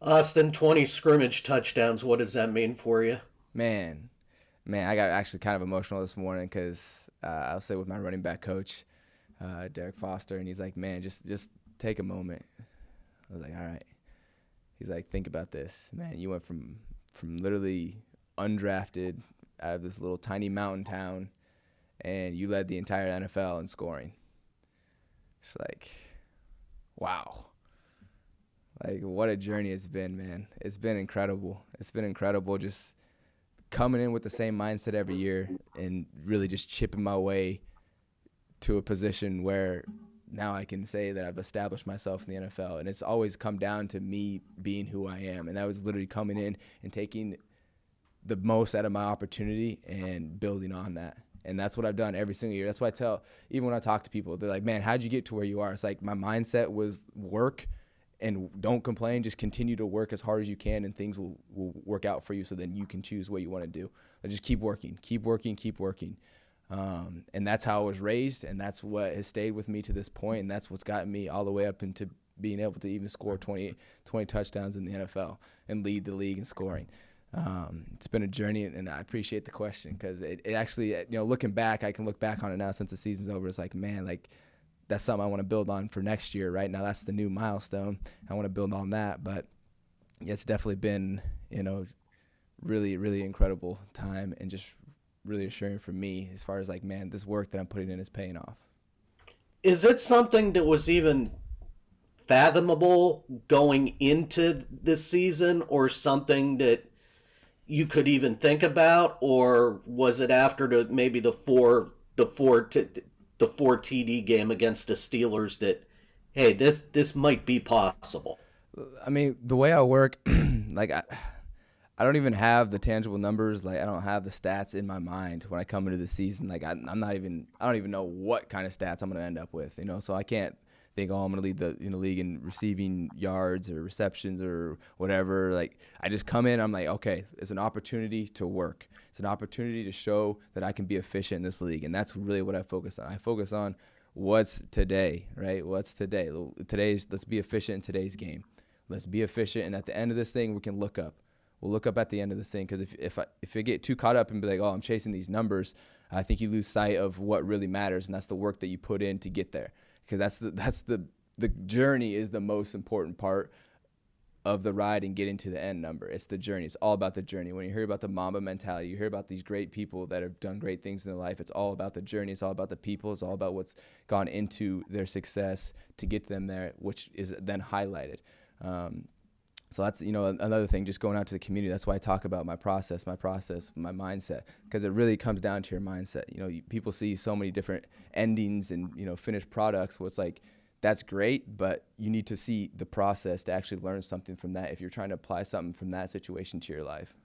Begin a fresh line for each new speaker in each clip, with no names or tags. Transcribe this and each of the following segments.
Austin, 20 scrimmage touchdowns. What does that mean for you?
Man, man, I got actually kind of emotional this morning because I was sitting with my running back coach, Derek Foster, and he's like, "Man, just take a moment." I was like, "All right." He's like, "Think about this, man. You went from literally undrafted out of this little tiny mountain town, and you led the entire NFL in scoring." It's like, wow. Like, what a journey it's been, man. It's been incredible. It's been incredible just coming in with the same mindset every year and really just chipping my way to a position where now I can say that I've established myself in the NFL. And it's always come down to me being who I am. And that was literally coming in and taking the most out of my opportunity and building on that. And that's what I've done every single year. That's why I tell, even when I talk to people, they're like, "Man, how'd you get to where you are?" It's like my mindset was work and don't complain. Just continue to work as hard as you can, and things will work out for you, so then you can choose what you want to do. But just keep working, keep working, keep working. And that's how I was raised, and that's what has stayed with me to this point, and that's what's gotten me all the way up into being able to even score 20 touchdowns in the NFL and lead the league in scoring. It's been a journey, and I appreciate the question because it actually, looking back, I can look back on it now since the season's over. It's like, man, like that's something I want to build on for next year. Right now, that's the new milestone. I want to build on that, but it's definitely been, really, really incredible time and just really assuring for me as far as like, man, this work that I'm putting in is paying off.
Is it something that was even fathomable going into this season, or something that you could even think about, or was it after maybe the four TD game against the Steelers that, hey, this might be possible?
I mean, the way I work, like I don't even have the tangible numbers. Like I don't have the stats in my mind when I come into the season. Like I'm not even, I don't even know what kind of stats I'm going to end up with, So I can't think, oh, I'm going to lead the league in receiving yards or receptions or whatever. Like I just come in, I'm like, okay, it's an opportunity to work. It's an opportunity to show that I can be efficient in this league, and that's really what I focus on. I focus on what's today, right? What's today? Let's be efficient in today's game. Let's be efficient, and at the end of this thing, we can look up. We'll look up at the end of this thing, because if I get too caught up and be like, oh, I'm chasing these numbers, I think you lose sight of what really matters, and that's the work that you put in to get there. Because the journey is the most important part of the ride and getting to the end number. It's the journey. It's all about the journey. When you hear about the Mamba mentality, you hear about these great people that have done great things in their life. It's all about the journey. It's all about the people. It's all about what's gone into their success to get them there, which is then highlighted. So that's, another thing, just going out to the community. That's why I talk about my process, my mindset, because it really comes down to your mindset. People see so many different endings and, finished products. What's like, that's great, but you need to see the process to actually learn something from that if you're trying to apply something from that situation to your life.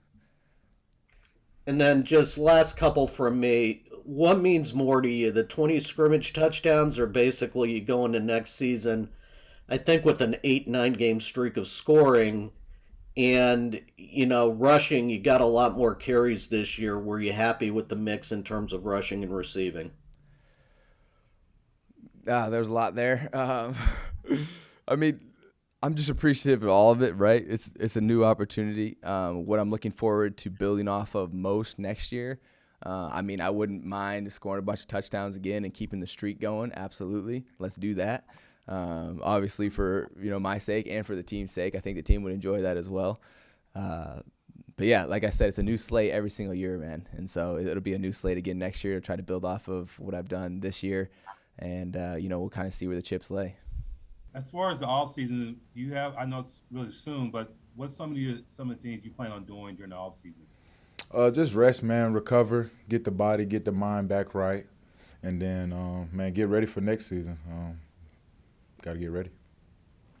And then just last couple from me. What means more to you, the 20 scrimmage touchdowns, or basically you go into next season, I think, with an 8-9 game streak of scoring, and rushing, you got a lot more carries this year. Were you happy with the mix in terms of rushing and receiving?
There's a lot there. I mean, I'm just appreciative of all of it, right? It's a new opportunity. What I'm looking forward to building off of most next year. I mean, I wouldn't mind scoring a bunch of touchdowns again and keeping the streak going. Absolutely. Let's do that. Obviously for, my sake and for the team's sake. I think the team would enjoy that as well. But yeah, like I said, it's a new slate every single year, man. And so it'll be a new slate again next year to try to build off of what I've done this year. And, we'll kind of see where the chips lay.
As far as the off season, do you have? I know it's really soon, but what's some of the things you plan on doing during the off season?
Just rest, man, recover, get the body, get the mind back right, and then, man, get ready for next season. Got to get ready.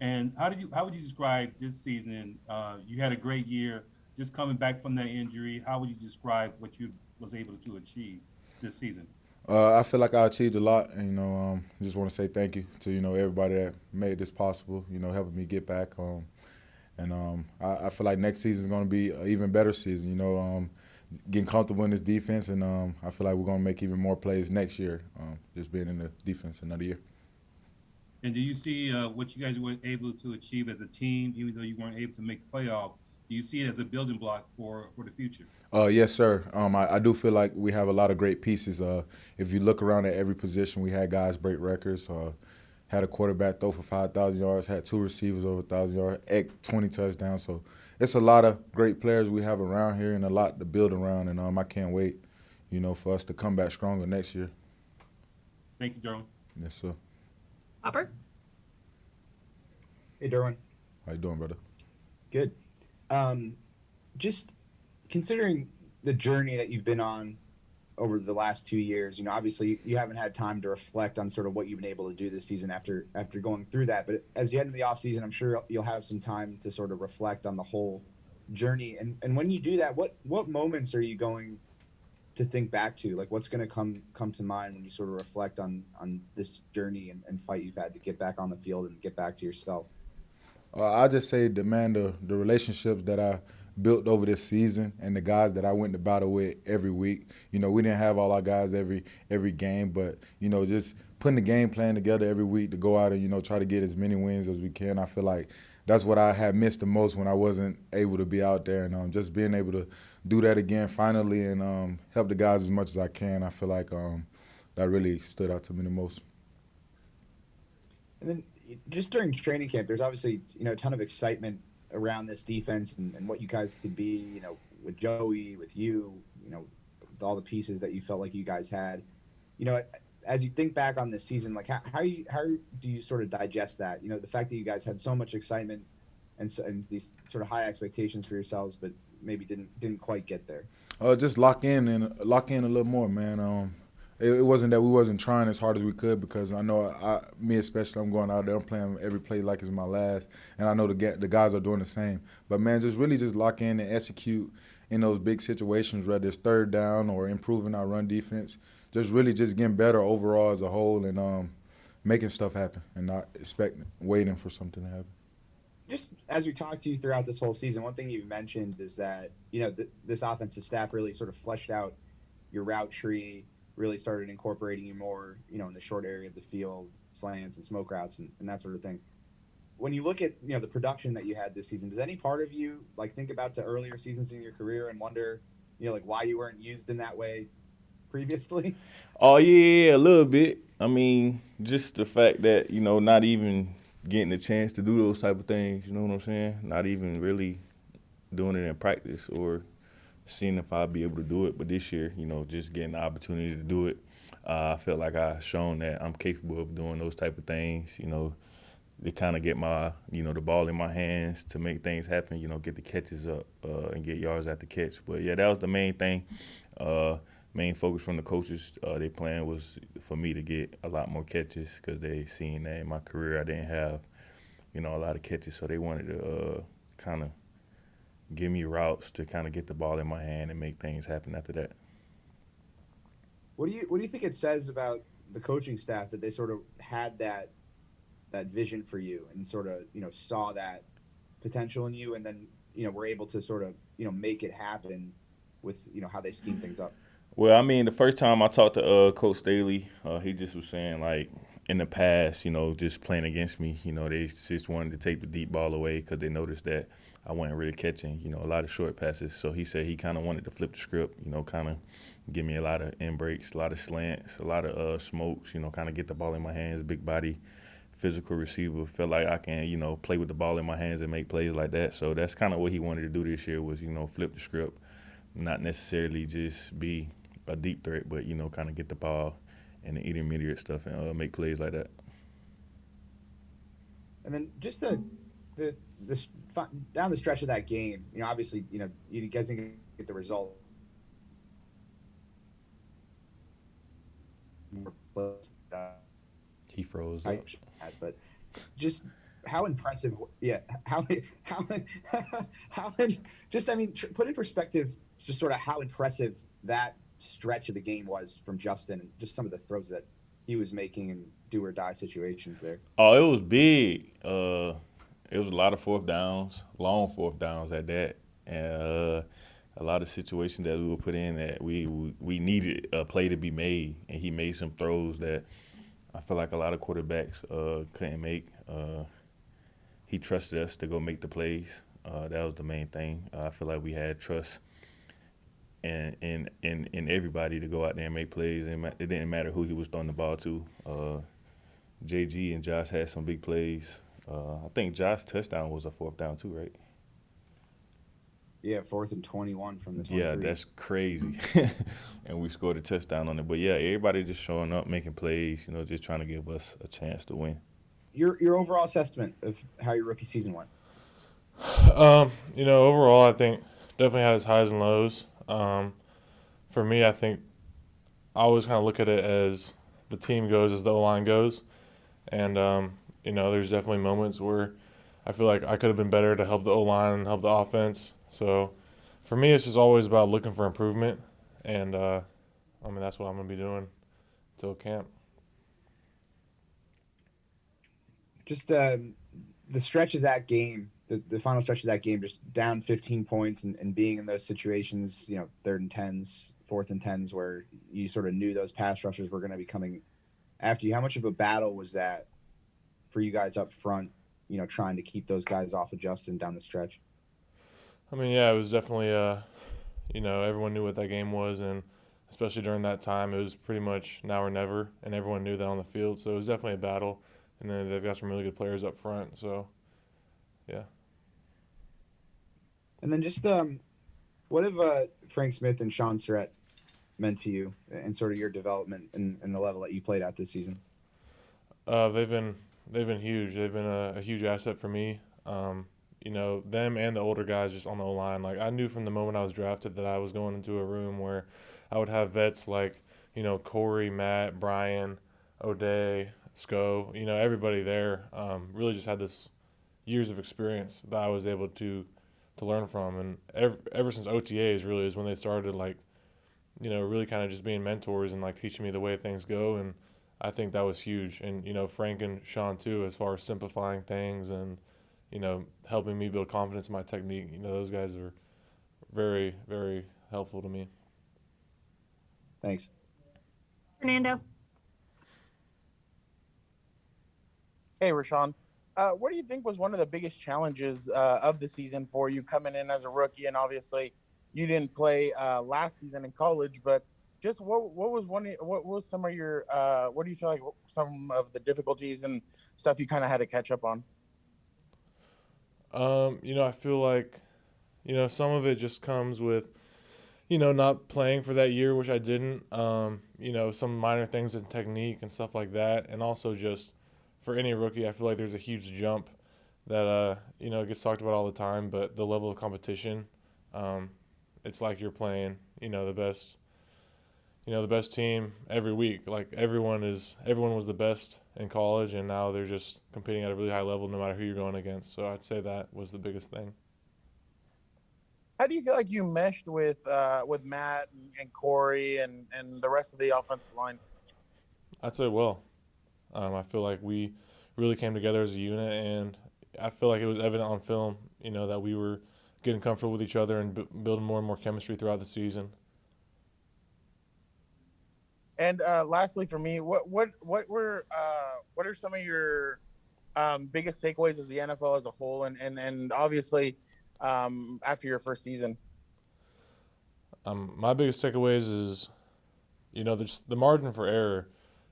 And how would you describe this season? You had a great year, just coming back from that injury. How would you describe what you was able to achieve this season?
I feel like I achieved a lot, and just want to say thank you to everybody that made this possible. Helping me get back. And I feel like next season is going to be an even better season. Getting comfortable in this defense, and I feel like we're going to make even more plays next year. Just being in the defense another year.
And do you see what you guys were able to achieve as a team, even though you weren't able to make the playoffs? Do you see it as a building block for the future?
Yes, sir. I do feel like we have a lot of great pieces. If you look around at every position, we had guys break records. Had a quarterback throw for 5,000 yards. Had two receivers over 1,000 yards. 20 touchdowns. So it's a lot of great players we have around here and a lot to build around. And I can't wait, for us to come back stronger next year.
Thank you, Derwin.
Yes, sir.
Hopper?
Hey, Derwin.
How you doing, brother?
Good. Just considering the journey that you've been on over the last 2 years, obviously you haven't had time to reflect on sort of what you've been able to do this season after going through that. But as you head into the offseason, I'm sure you'll have some time to sort of reflect on the whole journey. And when you do that, what moments are you going to think back to? Like, what's going to come to mind when you sort of reflect on this journey and fight you've had to get back on the field and get back to yourself?
I just say, the relationships that I built over this season and the guys that I went to battle with every week. We didn't have all our guys every game, but, just putting the game plan together every week to go out and, try to get as many wins as we can. I feel like that's what I had missed the most when I wasn't able to be out there. And just being able to do that again finally and help the guys as much as I can, I feel like that really stood out to me the most.
And then just during training camp, there's obviously, a ton of excitement around this defense and what you guys could be, with Joey, with you, with all the pieces that you felt like you guys had. As you think back on this season, like how do you sort of digest that? The fact that you guys had so much excitement and these sort of high expectations for yourselves, but maybe didn't quite get there.
Just lock in a little more, man. It wasn't that we wasn't trying as hard as we could, because I know me especially, I'm going out there, I'm playing every play like it's my last, and I know the guys are doing the same. But man, just really just lock in and execute in those big situations, whether it's third down or improving our run defense. Just really just getting better overall as a whole and making stuff happen and not waiting for something to happen.
Just as we talked to you throughout this whole season, one thing you mentioned is that, this offensive staff really sort of fleshed out your route tree, really started incorporating you more, in the short area of the field, slants and smoke routes and that sort of thing. When you look at, the production that you had this season, does any part of you think about the earlier seasons in your career and wonder, why you weren't used in that way previously?
Oh, yeah, a little bit. I mean, just the fact that, not even getting a chance to do those type of things, you know what I'm saying? Not even really doing it in practice or seeing if I'd be able to do it. But this year, just getting the opportunity to do it, I felt like I've shown that I'm capable of doing those type of things, to kind of get my, the ball in my hands to make things happen, get the catches up and get yards at the catch. But, yeah, that was the main thing. Main focus from the coaches, their plan was for me to get a lot more catches because they seen that in my career I didn't have, a lot of catches. So they wanted to kind of give me routes to kind of get the ball in my hand and make things happen after that.
What do you think it says about the coaching staff that they sort of had that vision for you and sort of, saw that potential in you and then, were able to sort of, make it happen with, how they scheme things up?
Well, I mean, the first time I talked to Coach Staley, he just was saying, like, in the past, just playing against me, they just wanted to take the deep ball away because they noticed that I wasn't really catching, a lot of short passes. So he said he kind of wanted to flip the script, kind of give me a lot of in breaks, a lot of slants, a lot of smokes, kind of get the ball in my hands, big body, physical receiver. Feel like I can, play with the ball in my hands and make plays like that. So that's kind of what he wanted to do this year was, flip the script, not necessarily just be a deep threat, but, kind of get the ball and the intermediate stuff and make plays like that.
And then just down the stretch of that game, obviously, you guys didn't get the result.
He froze up.
But just how impressive, put in perspective just sort of how impressive that stretch of the game was from Justin and just some of the throws that he was making in do or die situations there.
Oh, it was big. It was a lot of fourth downs, long fourth downs at that, and a lot of situations that we were put in that we needed a play to be made, and he made some throws that I feel like a lot of quarterbacks couldn't make. He trusted us to go make the plays. That was the main thing. I feel like we had trust in everybody to go out there and make plays, and it didn't matter who he was throwing the ball to. JG and Josh had some big plays. I think Josh's touchdown was a 4th down too, right?
Yeah, 4th and 21 from the 23.
Yeah, that's crazy. And we scored a touchdown on it. But yeah, everybody just showing up, making plays, just trying to give us a chance to win.
Your overall assessment of how your rookie season went?
Overall, I think definitely had its highs and lows. For me, I think I always kind of look at it as the team goes as the O-line goes. And, there's definitely moments where I feel like I could have been better to help the O-line and help the offense. So for me, it's just always about looking for improvement. And, that's what I'm going to be doing until camp.
Just the stretch of that game, the final stretch of that game, just down 15 points and being in those situations, 3rd and 10s, 4th and 10s, where you sort of knew those pass rushers were going to be coming after you. How much of a battle was that for you guys up front, trying to keep those guys off of Justin down the stretch?
It was definitely, everyone knew what that game was, and especially during that time, it was pretty much now or never, and everyone knew that on the field. So it was definitely a battle, and then they've got some really good players up front. So, yeah.
And then just what have Frank Smith and Sean Surratt meant to you and sort of your development and the level that you played at this season?
They've been huge. They've been a huge asset for me. Them and the older guys just on the line. Like, I knew from the moment I was drafted that I was going into a room where I would have vets like, Corey, Matt, Brian, O'Day, Sco, everybody there really just had this years of experience that I was able to learn from. And ever since OTAs really is when they started, like, really kind of just being mentors and, like, teaching me the way things go. And I think that was huge. And, Frank and Sean, too, as far as simplifying things and, helping me build confidence in my technique. Those guys are very, very helpful to me.
Thanks.
Fernando.
Hey, Rashawn. What do you think was one of the biggest challenges of the season for you coming in as a rookie? And obviously, you didn't play last season in college, but just what was some of your what do you feel like some of the difficulties and stuff you kind of had to catch up on?
I feel like, some of it just comes with, not playing for that year, which I didn't. Some minor things in technique and stuff like that, and also just for any rookie, I feel like there's a huge jump that gets talked about all the time. But the level of competition, it's like you're playing, the best. The best team every week. Like, everyone was the best in college, and now they're just competing at a really high level no matter who you're going against. So I'd say that was the biggest thing.
How do you feel like you meshed with Matt and Corey and the rest of the offensive line?
I'd say well. I feel like we really came together as a unit, and I feel like it was evident on film, that we were getting comfortable with each other and building more and more chemistry throughout the season.
And lastly, for me, what are some of your biggest takeaways as the NFL as a whole, and obviously after your first season?
My biggest takeaways is, the margin for error.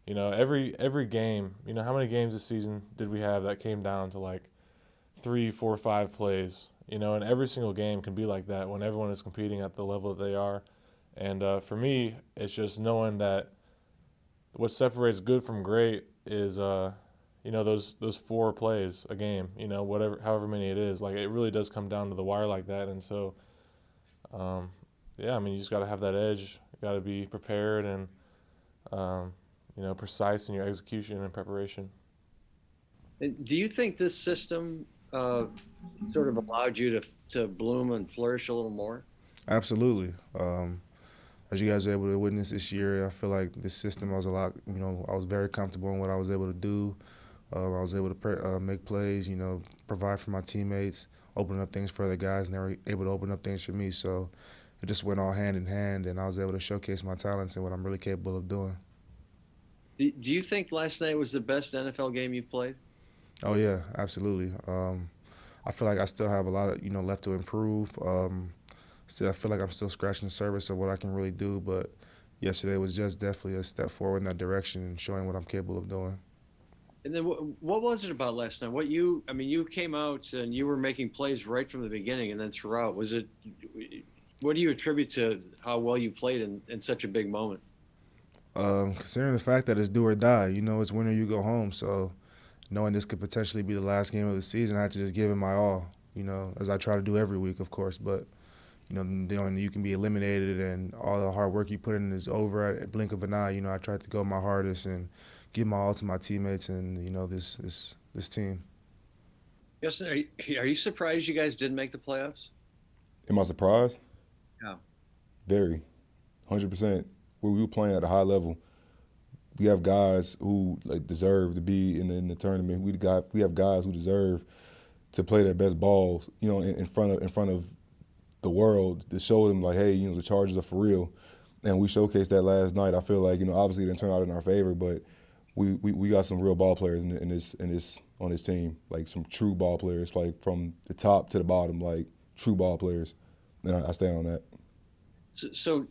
Every game. How many games this season did we have that came down to like 3, 4, 5 plays? And every single game can be like that when everyone is competing at the level that they are. And for me, it's just knowing that what separates good from great is, those 4 plays a game, however many it is. Like, it really does come down to the wire like that. And so, you just got to have that edge. You got to be prepared and, precise in your execution and preparation.
Do you think this system sort of allowed you to bloom and flourish a little more?
Absolutely. As you guys were able to witness this year, I feel like this system was a lot, I was very comfortable in what I was able to do. I was able to make plays, provide for my teammates, open up things for other guys, and they were able to open up things for me. So it just went all hand in hand, and I was able to showcase my talents and what I'm really capable of doing.
Do you think last night was the best NFL game you played?
Oh yeah, absolutely. I feel like I still have a lot of left to improve. Still, I feel like I'm still scratching the surface of what I can really do. But yesterday was just definitely a step forward in that direction and showing what I'm capable of doing.
And then what was it about last night? You came out and you were making plays right from the beginning and then throughout. What do you attribute to how well you played in such a big moment?
Considering the fact that it's do or die, it's win or you go home. So knowing this could potentially be the last game of the season, I had to just give it my all, as I try to do every week, of course. But, you can be eliminated and all the hard work you put in is over at a blink of an eye. I tried to go my hardest and give my all to my teammates and, this team.
Yes, are you surprised you guys didn't make the playoffs?
Am I surprised?
Yeah.
Very. 100%. We were playing at a high level. We have guys who deserve to be in the tournament. We have guys who deserve to play their best ball, in front of the world to show them hey, the Chargers are for real. And we showcased that last night. I feel like, obviously it didn't turn out in our favor, but we got some real ball players on this team, some true ball players, from the top to the bottom, true ball players. And I stand on that.
So,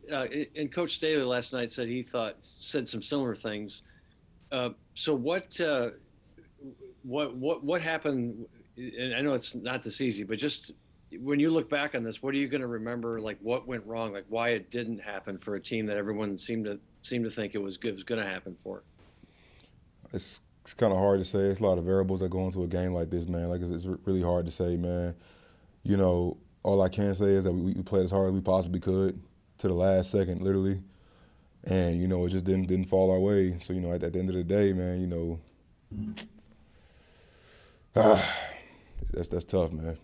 and Coach Staley last night said some similar things. So what happened? And I know it's not this easy, but just when you look back on this, what are you going to remember? What went wrong? Why it didn't happen for a team that everyone seemed to think it was going to happen for?
It's kind of hard to say. It's a lot of variables that go into a game like this, man. It's really hard to say, man. All I can say is that we played as hard as we possibly could to the last second, literally. And, it just didn't fall our way. So, at the end of the day, man, that's tough, man.